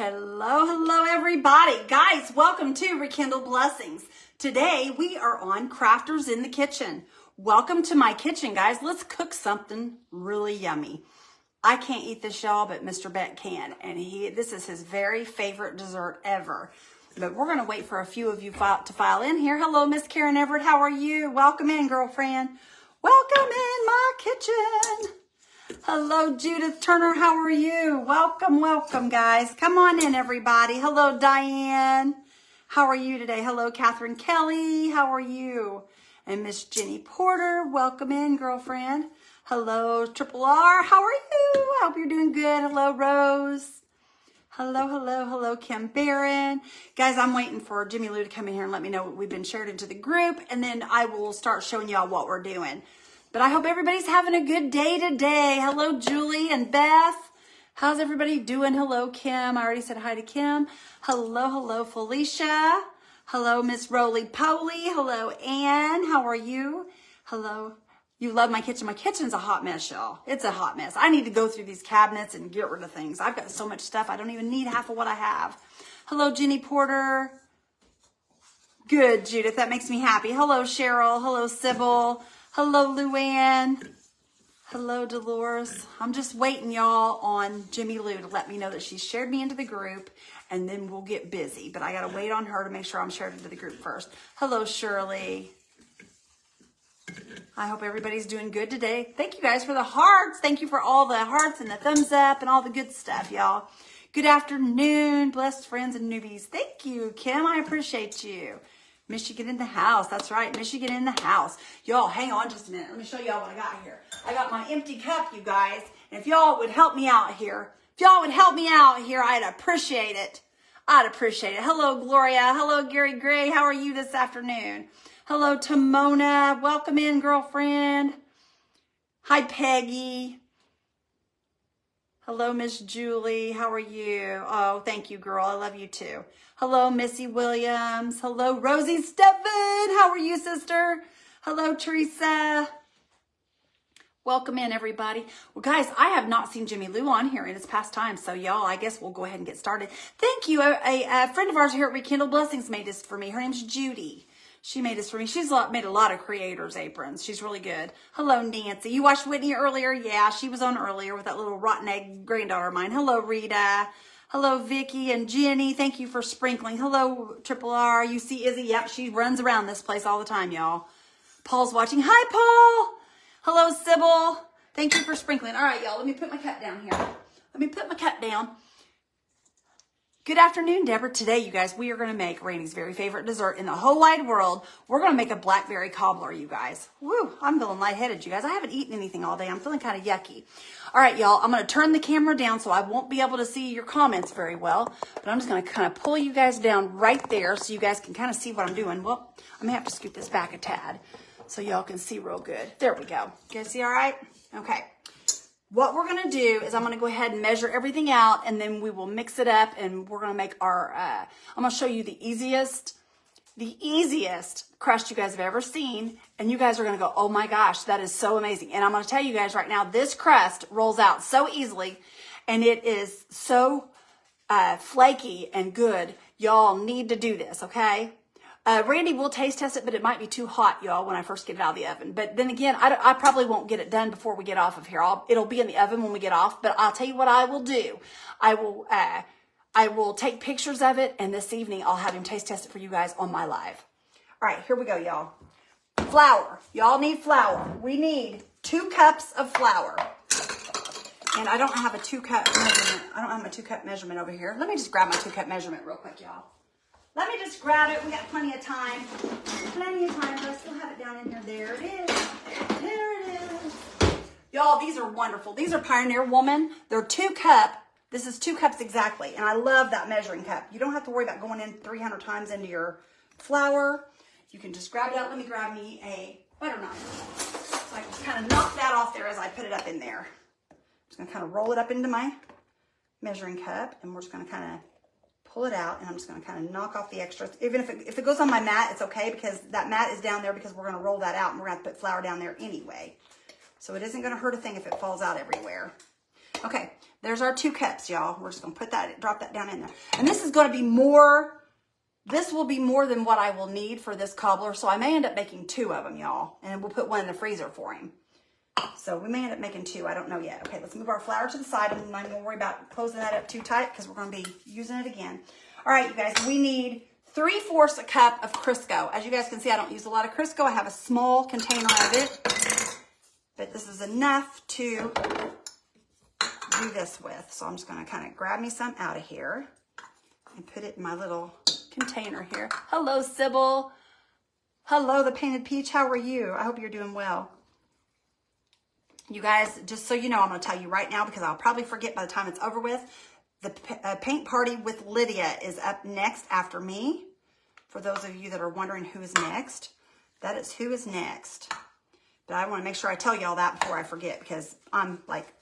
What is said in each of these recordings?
Hello everybody. Guys, welcome to Rekindle Blessings. Today we are on Crafters in the Kitchen. Welcome to my kitchen, guys. Let's cook something really yummy. I can't eat this, y'all, but Mr. Beck can, and this is his very favorite dessert ever. But we're going to wait for a few of you to file in here. Hello, Miss Karen Everett. How are you? Welcome in, girlfriend. Welcome in my kitchen. Hello, Judith Turner. How are you? Welcome, guys. Come on in, everybody. Hello, Diane. How are you today? Hello, Catherine Kelly. How are you? And Miss Jenny Porter. Welcome in, girlfriend. Hello, Triple R. How are you? I hope you're doing good. Hello, Rose. Hello, Kim Barron. Guys, I'm waiting for Jimmy Lou to come in here and let me know what we've been shared into the group, and then I will start showing y'all what we're doing. But I hope everybody's having a good day today. Hello, Julie and Beth. How's everybody doing? Hello, Kim. I already said hi to Kim. Hello, Felicia. Hello, Miss Roly Poly. Hello, Ann. How are you? Hello. You love my kitchen. My kitchen's a hot mess, y'all. It's a hot mess. I need to go through these cabinets and get rid of things. I've got so much stuff. I don't even need half of what I have. Hello, Jenny Porter. Good, Judith. That makes me happy. Hello, Cheryl. Hello, Sybil. Hello, Luann. Hello, Dolores. I'm just waiting, y'all, on Jimmy Lou to let me know that she's shared me into the group, and then we'll get busy. But I got to wait on her to make sure I'm shared into the group first. Hello, Shirley. I hope everybody's doing good today. Thank you guys for the hearts. Thank you for all the hearts and the thumbs up and all the good stuff, y'all. Good afternoon, blessed friends and newbies. Thank you, Kim. I appreciate you. Michigan in the house. That's right, Michigan in the house. Y'all, hang on just a minute. Let me show y'all what I got here. I got my empty cup, you guys. And if y'all would help me out here, I'd appreciate it. Hello, Gloria. Hello, Gary Gray. How are you this afternoon? Hello, Timona. Welcome in, girlfriend. Hi, Peggy. Hello, Miss Julie. How are you? Oh, thank you, girl. I love you too. Hello, Missy Williams. Hello, Rosie Stephen. How are you, sister? Hello, Teresa. Welcome in, everybody. Well, guys, I have not seen Jimmy Lou on here in his past time, so y'all, I guess we'll go ahead and get started. Thank you. A friend of ours here at Rekindle Blessings made this for me. Her name's Judy. She made this for me. She's made a lot of creators' aprons. She's really good. Hello, Nancy. You watched Whitney earlier? Yeah, she was on earlier with that little rotten egg granddaughter of mine. Hello, Rita. Hello, Vicky and Jenny. Thank you for sprinkling. Hello, Triple R. You see Izzy? Yep, she runs around this place all the time, y'all. Paul's watching. Hi, Paul. Hello, Sybil. Thank you for sprinkling. All right, y'all. Let me put my cup down here. Good afternoon, Deborah. Today, you guys, we are going to make Randy's very favorite dessert in the whole wide world. We're going to make a blackberry cobbler, you guys. Woo, I'm feeling lightheaded, you guys. I haven't eaten anything all day. I'm feeling kind of yucky. All right, y'all, I'm going to turn the camera down so I won't be able to see your comments very well, but I'm just going to kind of pull you guys down right there so you guys can kind of see what I'm doing. Well, I'm going to have to scoot this back a tad so y'all can see real good. There we go. You guys see all right? Okay. What we're going to do is I'm going to go ahead and measure everything out, and then we will mix it up, and we're going to make our, I'm going to show you the easiest crust you guys have ever seen, and you guys are going to go, oh my gosh, that is so amazing. And I'm going to tell you guys right now, this crust rolls out so easily, and it is so flaky and good. Y'all need to do this, okay? Randy will taste test it, but it might be too hot, y'all, when I first get it out of the oven. But then again, I probably won't get it done before we get off of here. It'll be in the oven when we get off, but I'll tell you what I will do. I will take pictures of it, and this evening I'll have him taste test it for you guys on my live. All right, here we go, y'all. Flour. Y'all need flour. We need 2 cups of flour. And I don't have a 2-cup measurement. I don't have my 2-cup measurement over here. Let me just grab my 2-cup measurement real quick, y'all. Let me just grab it. We got plenty of time. But I still have it down in here. There it is. There it is. Y'all, these are wonderful. These are Pioneer Woman. They're 2-cup. This is 2 cups exactly. And I love that measuring cup. You don't have to worry about going in 300 times into your flour. You can just grab it out. Let me grab me a butter knife. So I can kind of knock that off there as I put it up in there. I'm just going to kind of roll it up into my measuring cup. And we're just going to kind of pull it out, and I'm just going to kind of knock off the extras. Even if it goes on my mat, it's okay, because that mat is down there because we're going to roll that out, and we're going to put flour down there anyway. So it isn't going to hurt a thing if it falls out everywhere. Okay, There's our 2 cups, y'all. We're just going to put that, drop that down in there. And this is going to be more, this will be more than what I will need for this cobbler. So I may end up making 2 of them, y'all. And we'll put one in the freezer for him. So we may end up making 2. I don't know yet. Okay, let's move our flour to the side. I'm not going to worry about closing that up too tight because we're going to be using it again. All right, you guys, we need 3/4 a cup of Crisco. As you guys can see, I don't use a lot of Crisco. I have a small container of it, but this is enough to do this with. So I'm just going to kind of grab me some out of here and put it in my little container here. Hello, Sybil. Hello, the Painted Peach. How are you? I hope you're doing well. You guys, just so you know, I'm going to tell you right now because I'll probably forget by the time it's over with. The paint party with Lydia is up next after me. For those of you that are wondering who is next, that is who is next. But I want to make sure I tell you all that before I forget because I'm like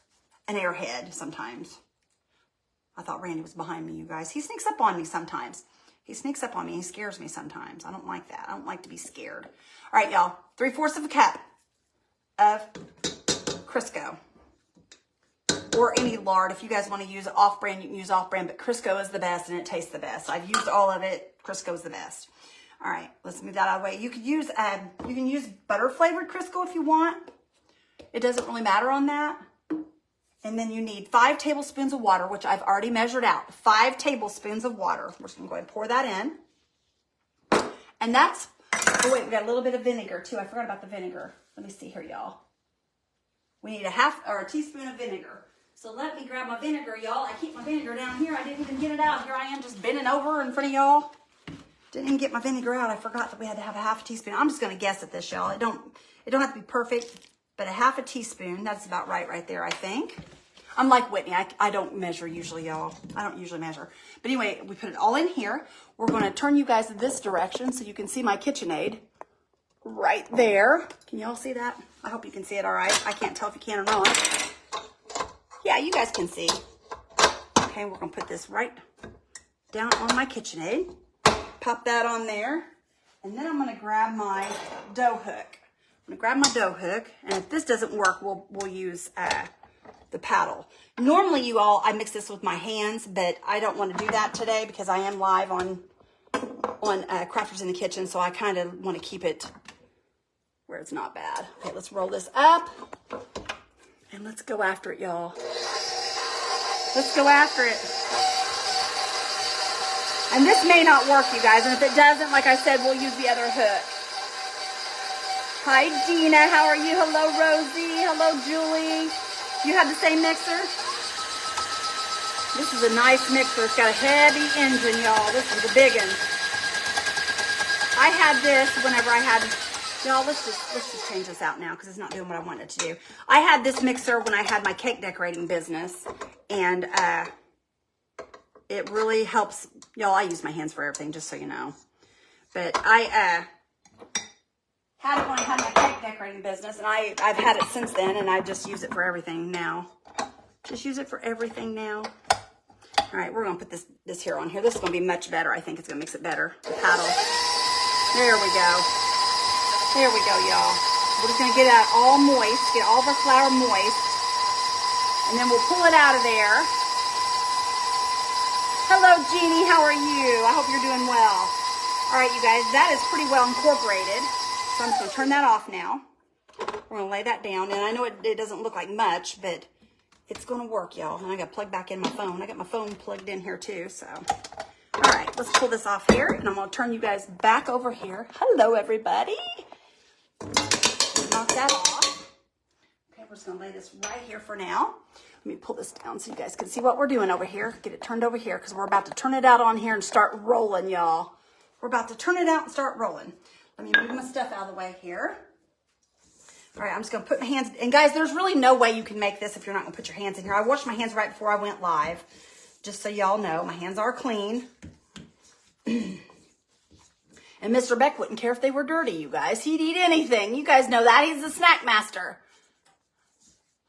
an airhead sometimes. I thought Randy was behind me, you guys. He sneaks up on me sometimes. He sneaks up on me. He scares me sometimes. I don't like that. I don't like to be scared. All right, y'all. 3/4 of a cup of Crisco. Or any lard. If you guys want to use off-brand, you can use off-brand, but Crisco is the best and it tastes the best. I've used all of it. Crisco is the best. All right, let's move that out of the way. You can use butter-flavored Crisco if you want. It doesn't really matter on that. And then you need 5 tablespoons of water, which I've already measured out. 5 tablespoons of water. We're just going to go ahead and pour that in. And that's, oh wait, we got a little bit of vinegar too. I forgot about the vinegar. Let me see here, y'all. We need a teaspoon of vinegar. So let me grab my vinegar, y'all. I keep my vinegar down here. I didn't even get it out. Here I am just bending over in front of y'all. Didn't even get my vinegar out. I forgot that we had to have a 1/2 teaspoon. I'm just going to guess at this, y'all. It don't have to be perfect, but a 1/2 teaspoon, that's about right there, I think. I'm like Whitney. I don't measure usually, y'all. I don't usually measure. But anyway, we put it all in here. We're going to turn you guys this direction so you can see my KitchenAid right there. Can y'all see that? I hope you can see it all right. I can't tell if you can or not. Yeah, you guys can see. Okay, we're going to put this right down on my KitchenAid. Pop that on there. And then I'm going to grab my dough hook. I'm going to grab my dough hook. And if this doesn't work, we'll use the paddle. Normally, you all, I mix this with my hands, but I don't want to do that today because I am live on Crafters in the Kitchen. So I kind of want to keep it where it's not bad. Okay, let's roll this up. And let's go after it, y'all. Let's go after it. And this may not work, you guys. And if it doesn't, like I said, we'll use the other hook. Hi, Dina. How are you? Hello, Rosie. Hello, Julie. You have the same mixer? This is a nice mixer. It's got a heavy engine, y'all. This is the big one. I had this whenever I had... Y'all, let's just change this out now because it's not doing what I wanted it to do. I had this mixer when I had my cake decorating business, and it really helps. Y'all, I use my hands for everything, just so you know. But I had it when I had my cake decorating business, and I've had it since then, and I just use it for everything now. Just use it for everything now. All right, we're going to put this here on here. This is going to be much better. I think it's going to mix it better. The paddle. There we go. There we go, y'all. We're just going to get that all moist, get all of our flour moist, and then we'll pull it out of there. Hello, Jeannie. How are you? I hope you're doing well. All right, you guys, that is pretty well incorporated. So I'm just going to turn that off now. We're going to lay that down, and I know it doesn't look like much, but it's going to work, y'all. And I got to plug back in my phone. I got my phone plugged in here, too, so... All right, let's pull this off here, and I'm going to turn you guys back over here. Hello, everybody. Knock that off. Okay, we're just going to lay this right here for now. Let me pull this down so you guys can see what we're doing over here. Get it turned over here because we're about to turn it out on here and start rolling, y'all. We're about to turn it out and start rolling. Let me move my stuff out of the way here. All right, I'm just going to put my hands... And, guys, there's really no way you can make this if you're not going to put your hands in here. I washed my hands right before I went live. Just so y'all know, my hands are clean. And Mr. Beck wouldn't care if they were dirty, you guys. He'd eat anything. You guys know that. He's a snack master.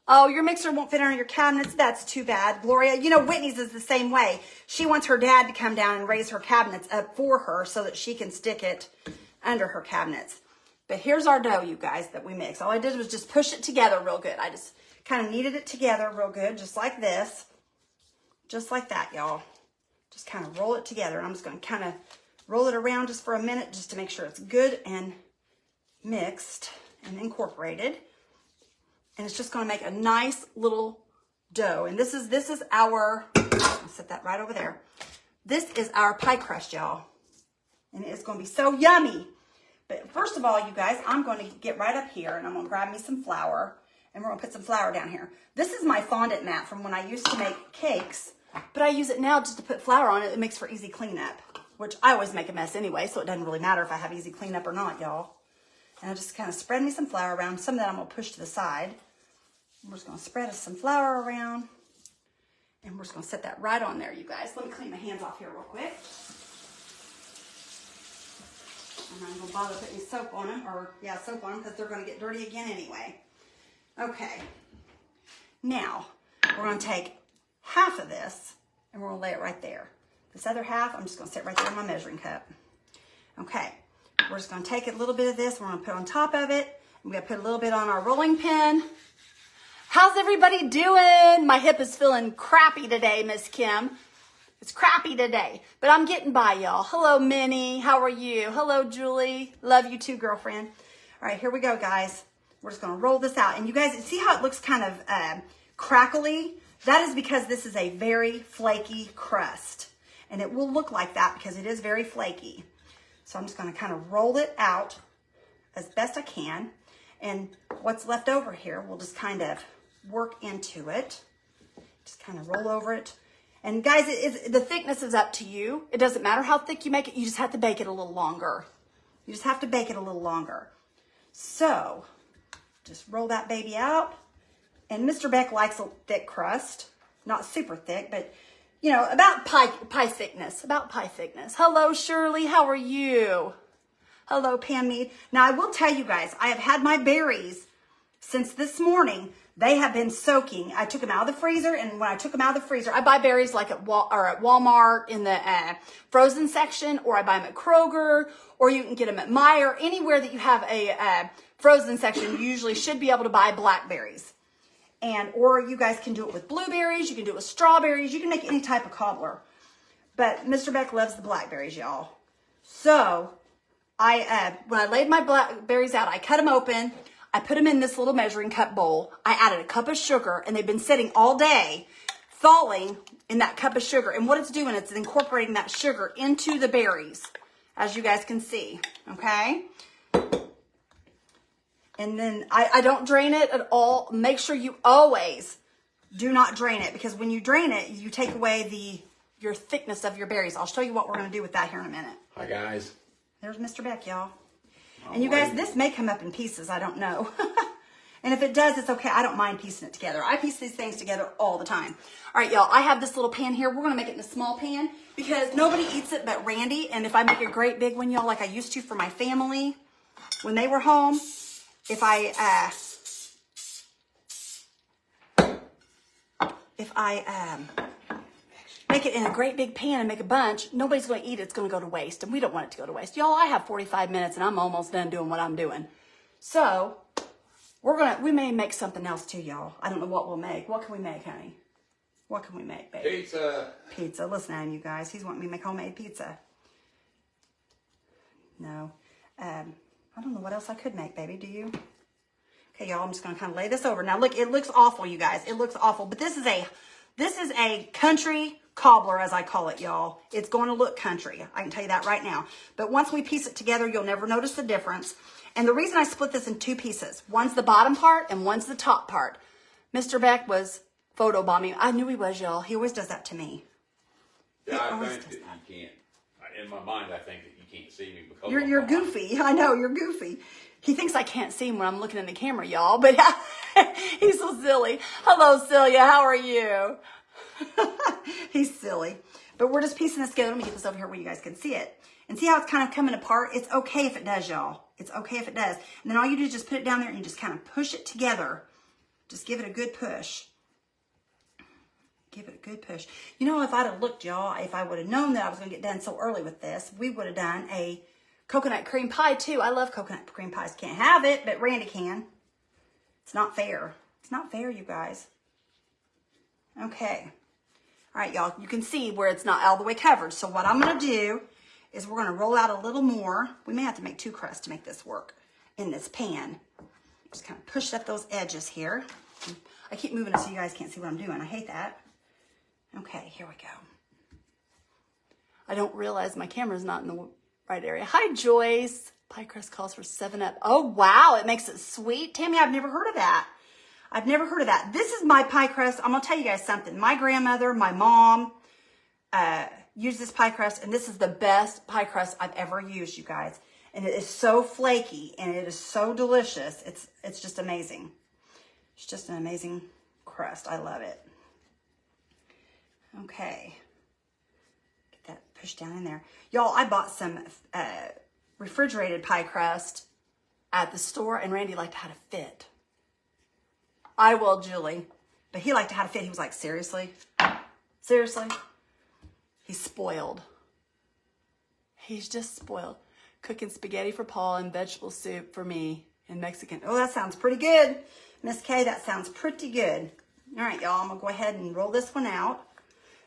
Oh, your mixer won't fit under your cabinets. That's too bad, Gloria. You know, Whitney's is the same way. She wants her dad to come down and raise her cabinets up for her so that she can stick it under her cabinets. But here's our dough, you guys, that we mixed. All I did was just push it together real good. I just kind of kneaded it together real good, just like this. Just like that, y'all. Just kind of roll it together. And I'm just going to kind of roll it around just for a minute just to make sure it's good and mixed and incorporated. And it's just going to make a nice little dough. And this is our, I'll set that right over there. This is our pie crust, y'all. And it's going to be so yummy. But first of all, you guys, I'm going to get right up here and I'm going to grab me some flour. And we're going to put some flour down here. This is my fondant mat from when I used to make cakes. But I use it now just to put flour on it. It makes for easy cleanup. Which I always make a mess anyway, so it doesn't really matter if I have easy cleanup or not, y'all. And I just kind of spread me some flour around. Some of that I'm going to push to the side. We're just going to spread us some flour around. And we're just going to set that right on there, you guys. Let me clean my hands off here real quick. And I'm going to bother putting soap on them. Or, yeah, soap on them because they're going to get dirty again anyway. Okay. Now, we're going to take half of this and we're going to lay it right there. This other half, I'm just going to sit right there in my measuring cup. Okay. We're just going to take a little bit of this. We're going to put on top of it. We're going to put a little bit on our rolling pin. How's everybody doing? My hip is feeling crappy today, Miss Kim. It's crappy today, but I'm getting by, y'all. Hello, Minnie. How are you? Hello, Julie. Love you too, girlfriend. All right, here we go, guys. We're just going to roll this out. And you guys, see how it looks kind of crackly? That is because this is a very flaky crust. And it will look like that because it is very flaky. So I'm just going to kind of roll it out as best I can. And what's left over here, we'll just kind of work into it. Just kind of roll over it. And guys, the thickness is up to you. It doesn't matter how thick you make it. You just have to bake it a little longer. You just have to bake it a little longer. So just roll that baby out. And Mr. Beck likes a thick crust. Not super thick, but you know, about pie thickness. About pie thickness. Hello, Shirley. How are you? Hello, Pam Mead. Now, I will tell you guys, I have had my berries since this morning. They have been soaking. I took them out of the freezer, and when I took them out of the freezer, I buy berries like at Walmart in the frozen section, or I buy them at Kroger, or you can get them at Meijer. Anywhere that you have a frozen section, you usually should be able to buy blackberries. Or you guys can do it with blueberries. You can do it with strawberries. You can make any type of cobbler. But Mr. Beck loves the blackberries, y'all. So when I laid my blackberries out, I cut them open. I put them in this little measuring cup bowl. I added a cup of sugar, and they've been sitting all day, thawing in that cup of sugar. And what it's doing, it's incorporating that sugar into the berries, as you guys can see, okay? And then I don't drain it at all. Make sure you always do not drain it, because when you drain it, you take away your thickness of your berries. I'll show you what we're going to do with that here in a minute. Hi, guys. There's Mr. Beck, y'all. And you guys, this may come up in pieces. I don't know. And if it does, it's okay. I don't mind piecing it together. I piece these things together all the time. All right, y'all, I have this little pan here. We're going to make it in a small pan because nobody eats it but Randy. And if I make a great big one, y'all, like I used to for my family when they were home, if I make it in a great big pan and make a bunch, nobody's going to eat it. It's going to go to waste, and we don't want it to go to waste. Y'all, I have 45 minutes, and I'm almost done doing what I'm doing. So we may make something else too, y'all. I don't know what we'll make. What can we make, honey? What can we make, baby? Pizza. Pizza. Listen to him, you guys. He's wanting me to make homemade pizza. No. I don't know what else I could make, baby. Do you? Okay, y'all, I'm just going to kind of lay this over. Now, look, it looks awful, you guys. It looks awful, but this is a country cobbler, as I call it, y'all. It's going to look country. I can tell you that right now. But once we piece it together, you'll never notice the difference. And the reason I split this in two pieces, one's the bottom part and one's the top part. Mr. Beck was photobombing. I knew he was, y'all. He always does that to me. Yeah, I think that you can't. In my mind, I think that you can't see me because you're goofy. I know, you're goofy. He thinks I can't see him when I'm looking in the camera, y'all. But he's so silly. Hello, Celia. How are you? He's silly. But we're just piecing this together. Let me get this over here where you guys can see it. And see how it's kind of coming apart? It's okay if it does, y'all. It's okay if it does. And then all you do is just put it down there and you just kind of push it together. Just give it a good push. Give it a good push. You know, if I'd have looked, y'all, if I would have known that I was going to get done so early with this, we would have done a coconut cream pie, too. I love coconut cream pies. Can't have it, but Randy can. It's not fair. It's not fair, you guys. Okay. All right, y'all, you can see where it's not all the way covered. So what I'm gonna do is we're gonna roll out a little more. We may have to make 2 crusts to make this work in this pan. Just kind of push up those edges here. I keep moving it so you guys can't see what I'm doing. I hate that. Okay, here we go. I don't realize my camera's not in the right area. Hi, Joyce. Pie crust calls for 7-Up. Oh, wow, it makes it sweet. Tammy, I've never heard of that. I've never heard of that. This is my pie crust. I'm going to tell you guys something. My grandmother, my mom used this pie crust, and this is the best pie crust I've ever used, you guys. And it is so flaky, and it is so delicious. It's just amazing. It's just an amazing crust. I love it. Okay. Get that pushed down in there. Y'all, I bought some refrigerated pie crust at the store, and Randy liked how to fit. I will, Julie. But he liked how to fit. He was like, seriously? Seriously? He's spoiled. He's just spoiled. Cooking spaghetti for Paul and vegetable soup for me in Mexican. Oh, that sounds pretty good. Miss Kay, that sounds pretty good. All right, y'all, I'm going to go ahead and roll this one out.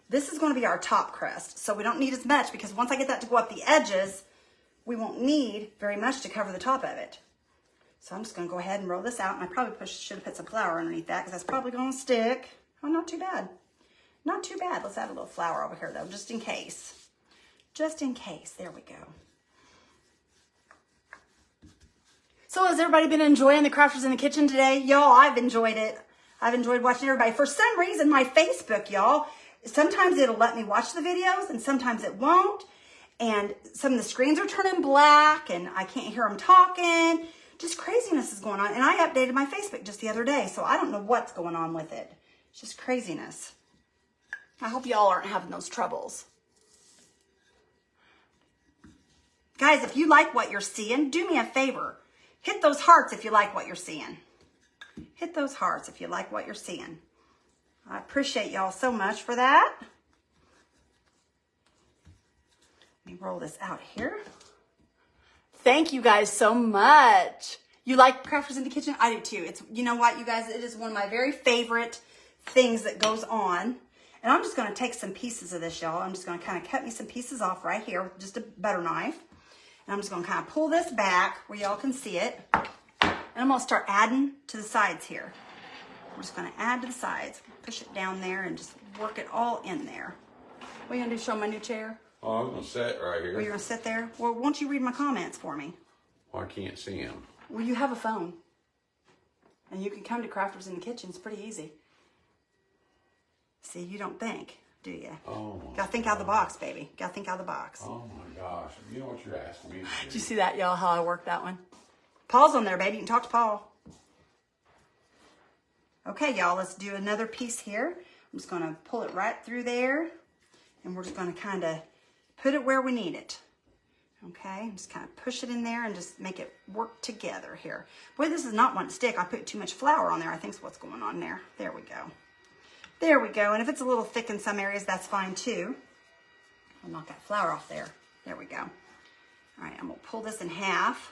This is going to be our top crust, so we don't need as much because once I get that to go up the edges, we won't need very much to cover the top of it. So I'm just going to go ahead and roll this out, and I probably should have put some flour underneath that because that's probably going to stick. Oh, not too bad. Not too bad. Let's add a little flour over here, though, just in case. Just in case. There we go. So has everybody been enjoying the Crafters in the Kitchen today? Y'all, I've enjoyed it. I've enjoyed watching everybody. For some reason, my Facebook, y'all, sometimes it'll let me watch the videos, and sometimes it won't. And some of the screens are turning black, and I can't hear them talking. Just craziness is going on. And I updated my Facebook just the other day, so I don't know what's going on with it. It's just craziness. I hope y'all aren't having those troubles. Guys, if you like what you're seeing, do me a favor. Hit those hearts if you like what you're seeing. Hit those hearts if you like what you're seeing. I appreciate y'all so much for that. Let me roll this out here. Thank you guys so much. You like Crafters in the Kitchen? I do too. It's, you know what, you guys, it is one of my very favorite things that goes on. And I'm just going to take some pieces of this, y'all. I'm just going to kind of cut me some pieces off right here with just a butter knife. And I'm just going to kind of pull this back where y'all can see it. And I'm going to start adding to the sides here. We're just going to add to the sides. Push it down there and just work it all in there. What are you going to do, show my new chair? Oh, I'm going to sit right here. Oh, you're going to sit there? Well, won't you read my comments for me? Well, I can't see them. Well, you have a phone. And you can come to Crafters in the Kitchen. It's pretty easy. See, you don't think, do you? Oh, Got to think out of the box, baby. Got to think out of the box. Oh, my gosh. You know what you're asking me to do. Did you see that, y'all, how I worked that one? Paul's on there, baby. You can talk to Paul. Okay, y'all, let's do another piece here. I'm just going to pull it right through there. And we're just going to kind of put it where we need it. Okay, just kind of push it in there and just make it work together here. Boy, this is not one to stick. I put too much flour on there, I think is what's going on there. There we go. There we go. And if it's a little thick in some areas, that's fine too. I'll knock that flour off there. There we go. All right, I'm going to pull this in half.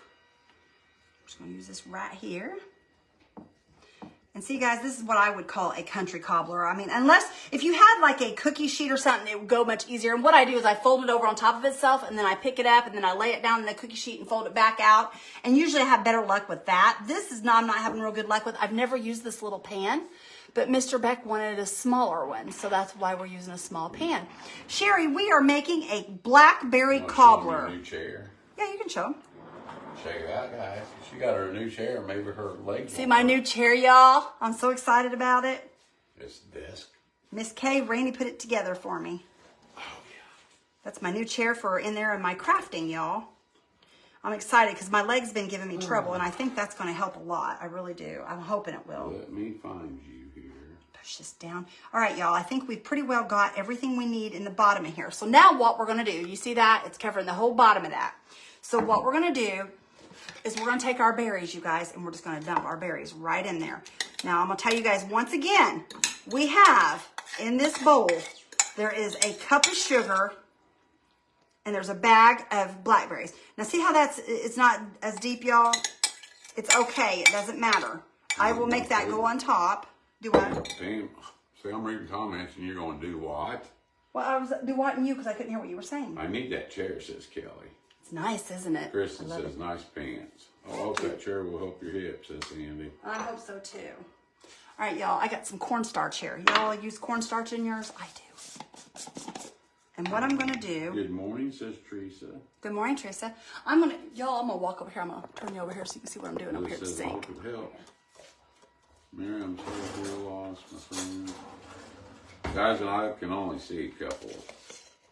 I'm just going to use this right here. And see, guys, this is what I would call a country cobbler. I mean, unless, if you had like a cookie sheet or something, it would go much easier. And what I do is I fold it over on top of itself, and then I pick it up, and then I lay it down in the cookie sheet and fold it back out. And usually I have better luck with that. This is not, I'm not having real good luck with. I've never used this little pan, but Mr. Beck wanted a smaller one, so that's why we're using a small pan. Sherry, we are making a blackberry cobbler. New chair. Yeah, you can show them. Check it out, guys. She got her new chair. Maybe her legs. See my new chair, y'all? I'm so excited about it. This desk. Miss Kay, Randy put it together for me. Oh, yeah. That's my new chair for in there in my crafting, y'all. I'm excited because my leg's been giving me trouble, and I think that's going to help a lot. I really do. I'm hoping it will. Let me find you here. Push this down. All right, y'all. I think we've pretty well got everything we need in the bottom of here. So now what we're going to do, you see that? It's covering the whole bottom of that. So what we're going to do is we're going to take our berries, you guys, and we're just going to dump our berries right in there. Now, I'm going to tell you guys once again, we have in this bowl, there is a cup of sugar, and there's a bag of blackberries. Now, see how it's not as deep, y'all? It's okay. It doesn't matter. I will make that go on top. Do what? Damn. See, I'm reading comments and you're going to do what? Well, I was do-whatting you because I couldn't hear what you were saying. I need that chair, says Kelly. It's nice, isn't it? Kristen says, nice pants. I hope that chair will help your hips, says Andy. I hope so too. All right, y'all, I got some cornstarch here. Y'all use cornstarch in yours? I do. And what I'm going to do... Good morning, says Teresa. Good morning, Teresa. I'm going to walk over here. I'm going to turn you over here so you can see what I'm doing up here at the Says, I sink. hope it helps. Miriam says, we're lost, my friend. Guys and I can only see a couple.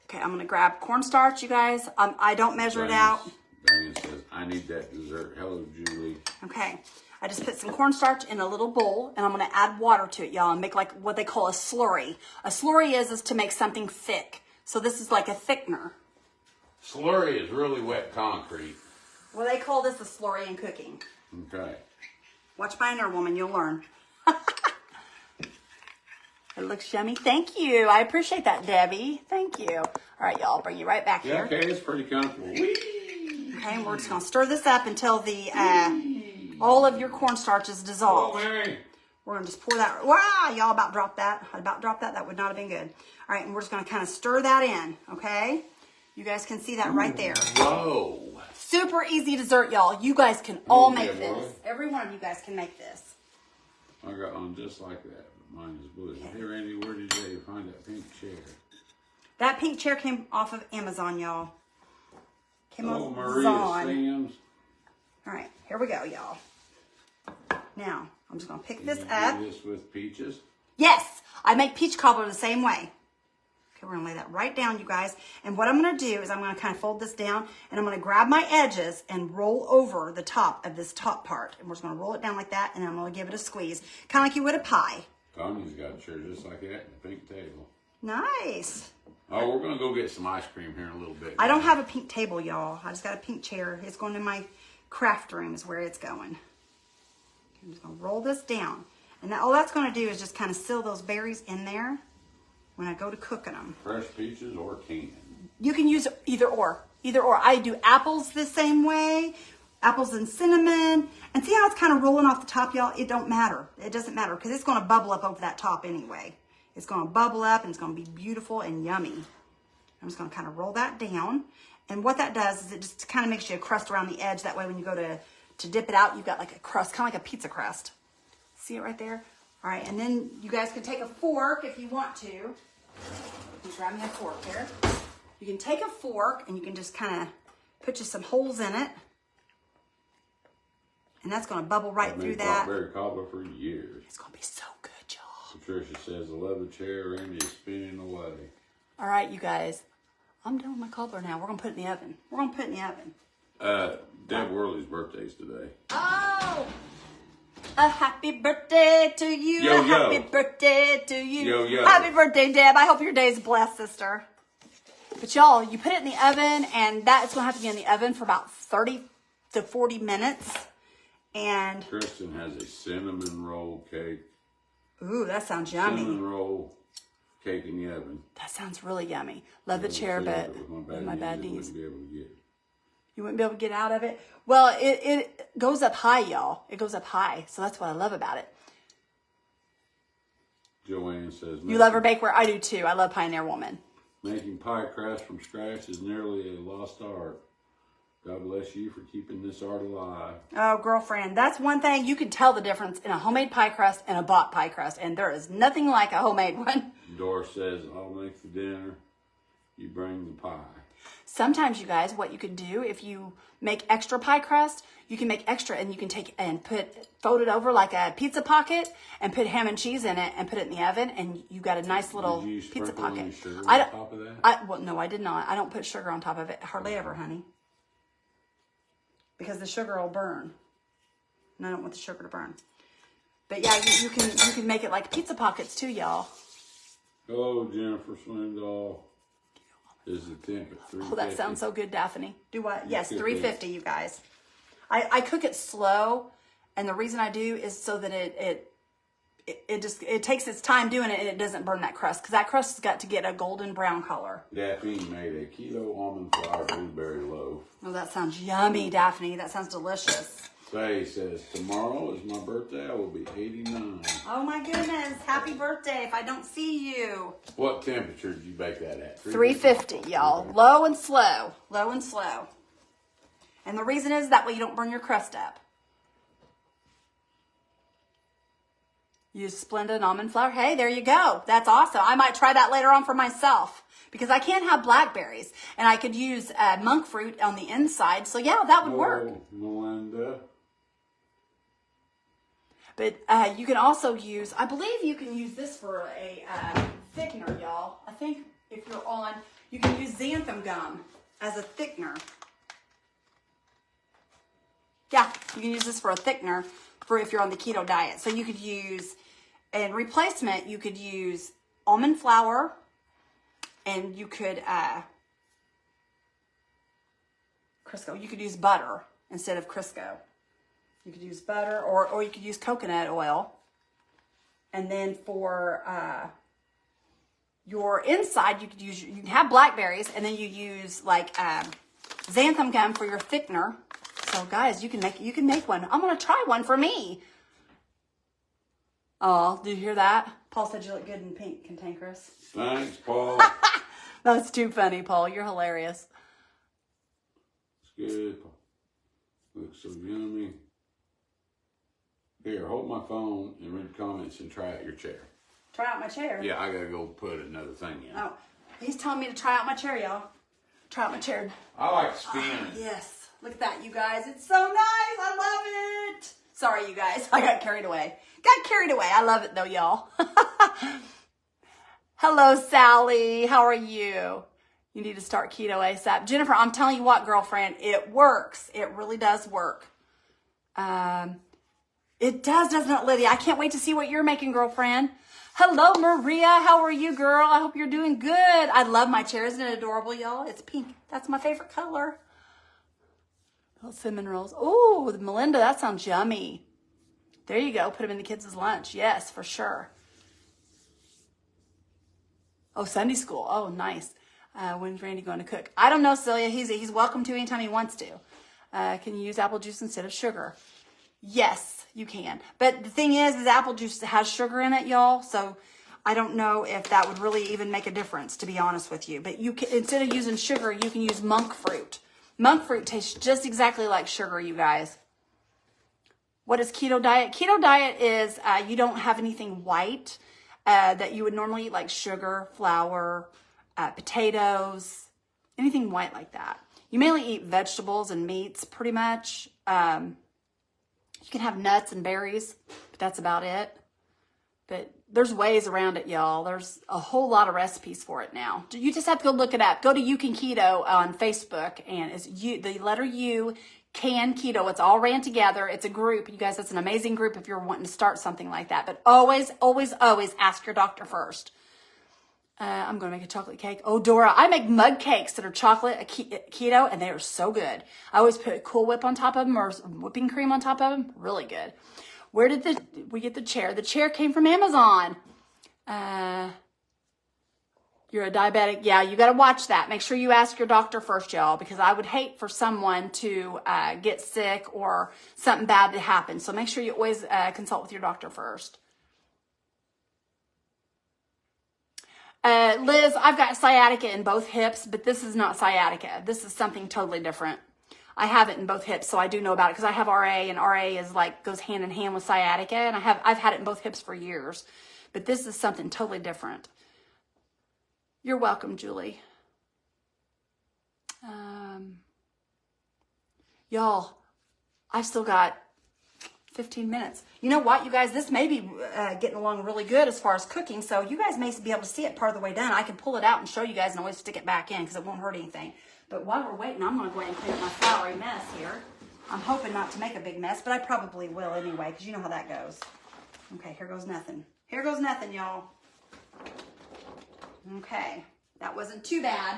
Okay, I'm going to grab cornstarch, you guys. I don't measure it out. Diane says, I need that dessert. Hello, Julie. Okay. I just put some cornstarch in a little bowl, and I'm going to add water to it, y'all, and make like what they call a slurry. A slurry is to make something thick. So this is like a thickener. Slurry is really wet concrete. Well, they call this a slurry in cooking. Okay. Watch Pioneer Woman, you'll learn. It looks yummy. Thank you. I appreciate that, Debbie. Thank you. All right, y'all, I'll bring you right back here. Okay, it's pretty comfortable. Whee! Okay, and we're just going to stir this up until the all of your cornstarch is dissolved. Oh, Mary. We're going to just pour that. Wow, y'all about dropped that. I about dropped that. That would not have been good. All right, and we're just going to kind of stir that in, okay? You guys can see that right there. Whoa. Super easy dessert, y'all. You guys can all make this. Every one of you guys can make this. I got one just like that. Mine is blue. Hey, Randy, where did you find that pink chair? That pink chair came off of Amazon, y'all. Came off Maria Amazon. Sam's. All right, here we go, y'all. Now, I'm just going to pick this You up. do this with peaches? Yes, I make peach cobbler the same way. Okay, we're going to lay that right down, you guys. And what I'm going to do is I'm going to kind of fold this down, and I'm going to grab my edges and roll over the top of this top part. And we're just going to roll it down like that, and I'm going to give it a squeeze, kind of like you would a pie. Tanya's got a chair just like that and a pink table. Nice. Oh, we're going to go get some ice cream here in a little bit. I don't have a pink table, y'all. I just got a pink chair. It's going in my craft room is where it's going. I'm just going to roll this down. And all that's going to do is just kind of seal those berries in there when I go to cooking them. Fresh peaches or canned? You can use either or. Either or. I do apples the same way. Apples and cinnamon. And see how it's kind of rolling off the top, y'all? It don't matter. It doesn't matter because it's going to bubble up over that top anyway. It's going to bubble up and it's going to be beautiful and yummy. I'm just going to kind of roll that down. And what that does is it just kind of makes you a crust around the edge. That way when you go to dip it out, you've got like a crust, kind of like a pizza crust. See it right there? All right, and then you guys can take a fork if you want to. You grab me a fork here. You can take a fork and you can just kind of put you some holes in it. And that's going to bubble right through that. Blackberry cobbler for years. It's going to be so good, y'all. Patricia says, I love the chair. Randy is spinning away. All right, you guys. I'm done with my cobbler now. We're going to put it in the oven. We're going to put it in the oven. Deb Worley's birthday's today. Oh! A happy birthday to you. Yo, a happy birthday to you. Yo, yo. Happy birthday, Deb. I hope your day's blessed, sister. But y'all, you put it in the oven, and that's going to have to be in the oven for about 30 to 40 minutes. And Kristen has a cinnamon roll cake. ooh, that sounds yummy. Cinnamon roll cake in the oven. That sounds really yummy. Love the chair, but with my bad knees. Wouldn't be able to get it. You wouldn't be able to get out of it. Well, it goes up high, y'all. It goes up high. So that's what I love about it. Joanne says, You love her bakeware? I do too. I love Pioneer Woman. making pie crust from scratch is nearly a lost art. God bless you for keeping this art alive. Oh, girlfriend, that's one thing. You can tell the difference in a homemade pie crust and a bought pie crust. And there is nothing like a homemade one. Doris says, I'll make the dinner. You bring the pie. Sometimes, you guys, what you can do, if you make extra pie crust, you can make extra and you can take and fold it over like a pizza pocket and put ham and cheese in it and put it in the oven, and you got a nice little pizza pocket. Any sugar on top of that? Well, no, I did not. I don't put sugar on top of it. Hardly ever, honey. Because the sugar will burn. And I don't want the sugar to burn. But yeah, you can make it like pizza pockets too, y'all. Hello, Jennifer Swindoll. Is the temp at 350? Oh, that sounds so good, Daphne. Do what? Yes, 350, you guys. I cook it slow, and the reason I do is so that it takes its time doing it, and it doesn't burn that crust, because that crust has got to get a golden brown color. Daphne made a keto almond flour blueberry loaf. Oh, that sounds yummy, Daphne. That sounds delicious. Faye says, tomorrow is my birthday. I will be 89. Oh my goodness. Happy birthday if I don't see you. What temperature did you bake that at? 350, y'all. Low and slow. Low and slow. And the reason is that way you don't burn your crust up. Use Splenda almond flour. Hey, there you go. That's awesome. I might try that later on for myself, because I can't have blackberries. And I could use monk fruit on the inside. So yeah, that would work. Melinda. But you can also use, I believe you can use this for a thickener, y'all. I think if you're on, you can use xanthan gum as a thickener. Yeah, you can use this for a thickener for if you're on the keto diet. So you could use, in replacement, you could use almond flour, and you could, Crisco, you could use butter instead of Crisco. You could use butter, or you could use coconut oil. And then for your inside, you can have blackberries, and then you use like xanthan gum for your thickener. So guys, you can make one. I'm gonna try one for me. Oh, did you hear that? Paul said you look good in pink, cantankerous. Thanks, Paul. That's too funny, Paul. You're hilarious. It's good. Looks so yummy. Here, hold my phone and read the comments and try out your chair. Try out my chair? Yeah, I gotta go put another thing in. Oh, he's telling me to try out my chair, y'all. Try out my chair. I like spinning. Yes. Look at that, you guys. It's so nice. I love it. Sorry, you guys. I got carried away. I love it, though, y'all. Hello, Sally. How are you? You need to start keto ASAP. Jennifer, I'm telling you what, girlfriend, it works. It really does work. It does, doesn't it, Lydia? I can't wait to see what you're making, girlfriend. Hello, Maria. How are you, girl? I hope you're doing good. I love my chair. Isn't it adorable, y'all? It's pink. That's my favorite color. Little cinnamon rolls. Oh, Melinda, that sounds yummy. There you go. Put them in the kids' lunch. Yes, for sure. Oh, Sunday school. Oh, nice. When's Randy going to cook? I don't know, Celia. He's welcome to anytime he wants to. Can you use apple juice instead of sugar? Yes, you can. But the thing is apple juice has sugar in it, y'all. So I don't know if that would really even make a difference, to be honest with you. But you can, instead of using sugar, you can use monk fruit. Monk fruit tastes just exactly like sugar, you guys. What is keto diet? Keto diet is you don't have anything white that you would normally eat, like sugar, flour, potatoes, anything white like that. You mainly eat vegetables and meats, pretty much. You can have nuts and berries, but that's about it. But there's ways around it, y'all. There's a whole lot of recipes for it now. You just have to go look it up. Go to You Can Keto on Facebook, and it's the letter U, Can Keto. It's all ran together. It's a group. You guys, that's an amazing group if you're wanting to start something like that. But always, always, always ask your doctor first. I'm going to make a chocolate cake. Oh, Dora, I make mug cakes that are chocolate keto, and they are so good. I always put Cool Whip on top of them, or whipping cream on top of them. Really good. Where did we get the chair? The chair came from Amazon. You're a diabetic. Yeah, you got to watch that. Make sure you ask your doctor first, y'all, because I would hate for someone to get sick or something bad to happen. So make sure you always consult with your doctor first. Liz, I've got sciatica in both hips, but this is not sciatica. This is something totally different. I have it in both hips, so I do know about it because I have RA, and RA is like goes hand in hand with sciatica, and I've had it in both hips for years. But this is something totally different. You're welcome, Julie. Y'all, I've still got 15 minutes. You know what, you guys? This may be getting along really good as far as cooking, so you guys may be able to see it part of the way done. I can pull it out and show you guys and always stick it back in because it won't hurt anything. But while we're waiting, I'm going to go ahead and clean up my floury mess here. I'm hoping not to make a big mess, but I probably will anyway because you know how that goes. Okay, here goes nothing. Here goes nothing, y'all. Okay, that wasn't too bad.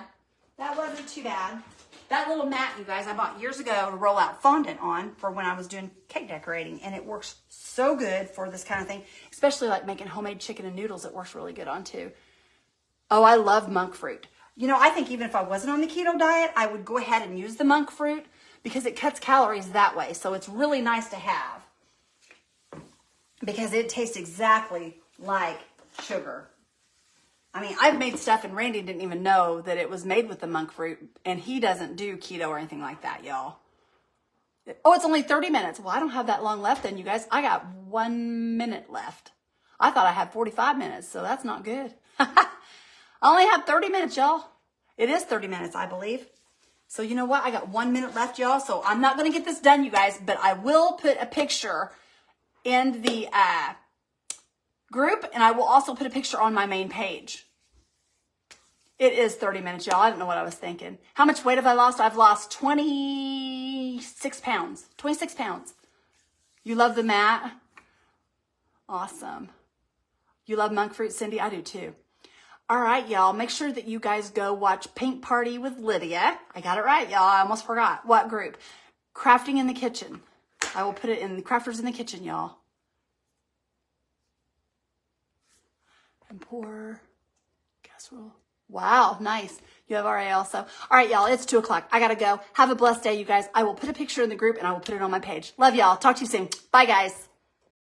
That wasn't too bad. That little mat, you guys, I bought years ago to roll out fondant on for when I was doing cake decorating. And it works so good for this kind of thing, especially like making homemade chicken and noodles. It works really good on too. Oh, I love monk fruit. You know, I think even if I wasn't on the keto diet, I would go ahead and use the monk fruit because it cuts calories that way. So it's really nice to have because it tastes exactly like sugar. I mean, I've made stuff and Randy didn't even know that it was made with the monk fruit, and he doesn't do keto or anything like that, y'all. Oh, it's only 30 minutes. Well, I don't have that long left then, you guys. I got 1 minute left. I thought I had 45 minutes, so that's not good. I only have 30 minutes, y'all. It is 30 minutes, I believe. So you know what? I got 1 minute left, y'all. So I'm not going to get this done, you guys, but I will put a picture in the group, and I will also put a picture on my main page. It is 30 minutes, y'all. I don't know what I was thinking. How much weight have I lost? I've lost 26 pounds. 26 pounds. You love the mat? Awesome. You love monk fruit, Cindy? I do too. All right, y'all. Make sure that you guys go watch Paint Party with Lydia. I got it right, y'all. I almost forgot. What group? Crafting in the Kitchen. I will put it in the Crafters in the Kitchen, y'all. And pour casserole. Wow, nice. You have RA also. All right, y'all, it's 2 o'clock. I got to go. Have a blessed day, you guys. I will put a picture in the group and I will put it on my page. Love y'all. Talk to you soon. Bye, guys.